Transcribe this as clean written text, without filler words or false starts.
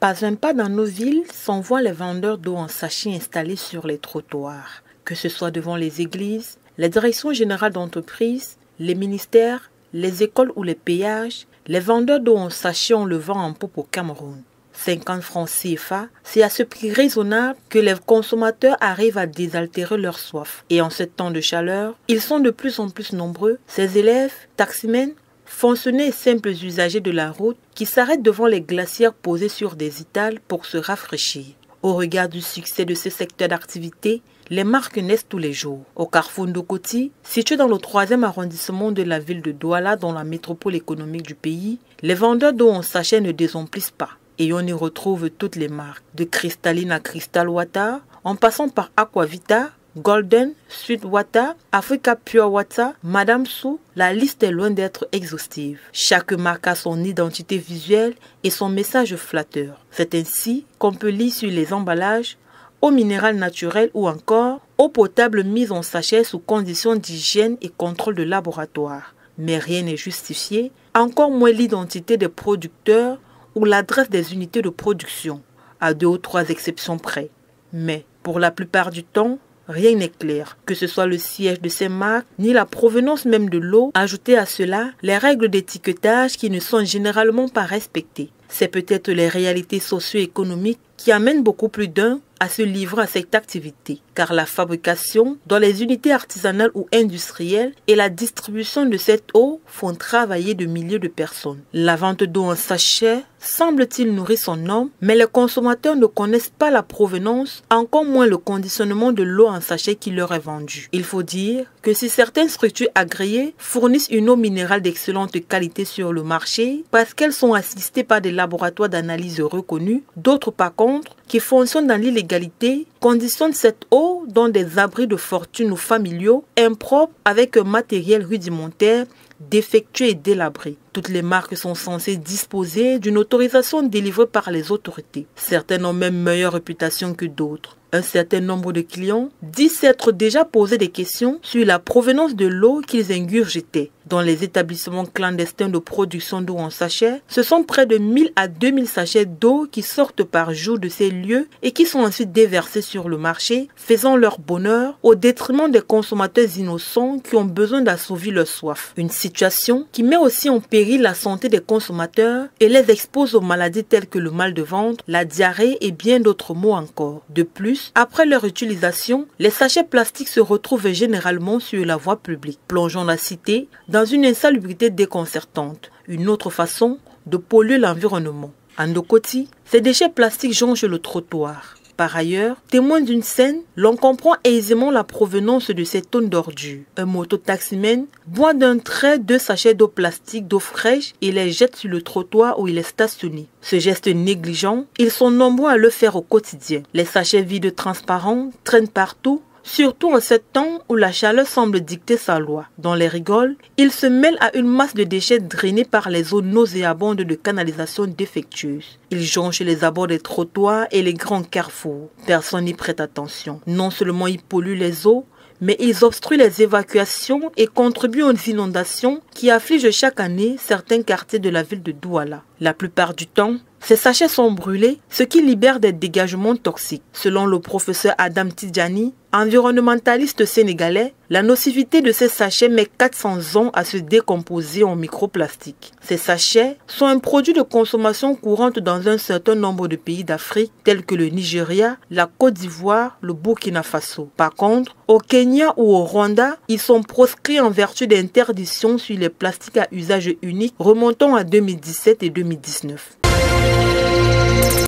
Pas un pas dans nos villes sans voir les vendeurs d'eau en sachet installés sur les trottoirs. Que ce soit devant les églises, les directions générales d'entreprise, les ministères, les écoles ou les péages, les vendeurs d'eau en sachet ont le vent en poupe au Cameroun. 50 francs CFA, c'est à ce prix raisonnable que les consommateurs arrivent à désaltérer leur soif. Et en ce temps de chaleur, ils sont de plus en plus nombreux, ces élèves, taximens, fonctionnaires et simples usagers de la route qui s'arrêtent devant les glacières posées sur des étals pour se rafraîchir. Au regard du succès de ce secteur d'activité, les marques naissent tous les jours. Au carrefour Ndokoti, situé dans le 3e arrondissement de la ville de Douala, dans la métropole économique du pays, les vendeurs d'eau en sachet ne désemplissent pas. Et on y retrouve toutes les marques, de Cristalline à Crystal Water, en passant par Aquavita, Golden, Sweet Water, Africa Pure Water, Madame Sou, la liste est loin d'être exhaustive. Chaque marque a son identité visuelle et son message flatteur. C'est ainsi qu'on peut lire sur les emballages eau minérale naturelle ou encore eau potable mise en sachet sous conditions d'hygiène et contrôle de laboratoire. Mais rien n'est justifié, encore moins l'identité des producteurs ou l'adresse des unités de production, à 2 ou 3 exceptions près. Mais pour la plupart du temps, rien n'est clair, que ce soit le siège de ces marques, ni la provenance même de l'eau. Ajoutez à cela les règles d'étiquetage qui ne sont généralement pas respectées. C'est peut-être les réalités socio-économiques qui amènent beaucoup plus d'un à se livrer à cette activité, car la fabrication dans les unités artisanales ou industrielles et la distribution de cette eau font travailler de milliers de personnes. La vente d'eau en sachet semble-t-il nourrir son homme, mais les consommateurs ne connaissent pas la provenance, encore moins le conditionnement de l'eau en sachet qui leur est vendue. Il faut dire que si certaines structures agréées fournissent une eau minérale d'excellente qualité sur le marché, parce qu'elles sont assistées par des laboratoires d'analyse reconnus, d'autres par contre, qui fonctionnent dans l'illégalité, conditionnent cette eau dans des abris de fortune ou familiaux, impropres avec un matériel rudimentaire, défectueux et délabré. Toutes les marques sont censées disposer d'une autorisation délivrée par les autorités. Certaines ont même meilleure réputation que d'autres. Un certain nombre de clients disent s'être déjà posé des questions sur la provenance de l'eau qu'ils ingurgitaient. Dans les établissements clandestins de production d'eau en sachet, ce sont près de 1000 à 2000 sachets d'eau qui sortent par jour de ces lieux et qui sont ensuite déversés sur le marché, faisant leur bonheur au détriment des consommateurs innocents qui ont besoin d'assouvir leur soif. Une situation qui met aussi en péril la santé des consommateurs et les expose aux maladies telles que le mal de ventre, la diarrhée et bien d'autres maux encore. De plus, après leur utilisation, les sachets plastiques se retrouvent généralement sur la voie publique, plongeant la cité dans une insalubrité déconcertante, une autre façon de polluer l'environnement. À Ndokoti, ces déchets plastiques jonchent le trottoir. Par ailleurs, témoin d'une scène, l'on comprend aisément la provenance de ces tonnes d'ordures. Un mototaximène boit d'un trait 2 sachets d'eau plastique d'eau fraîche et les jette sur le trottoir où il est stationné. Ce geste négligent, ils sont nombreux à le faire au quotidien. Les sachets vides transparents traînent partout, surtout en ce temps où la chaleur semble dicter sa loi. Dans les rigoles, ils se mêlent à une masse de déchets drainés par les eaux nauséabondes de canalisation défectueuses. Ils jonchent les abords des trottoirs et les grands carrefours. Personne n'y prête attention. Non seulement ils polluent les eaux, mais ils obstruent les évacuations et contribuent aux inondations qui affligent chaque année certains quartiers de la ville de Douala. La plupart du temps, ces sachets sont brûlés, ce qui libère des dégagements toxiques. Selon le professeur Adam Tidjani, environnementaliste sénégalais, la nocivité de ces sachets met 400 ans à se décomposer en microplastiques. Ces sachets sont un produit de consommation courante dans un certain nombre de pays d'Afrique, tels que le Nigeria, la Côte d'Ivoire, le Burkina Faso. Par contre, au Kenya ou au Rwanda, ils sont proscrits en vertu d'interdictions sur les plastiques à usage unique remontant à 2017 et 2019.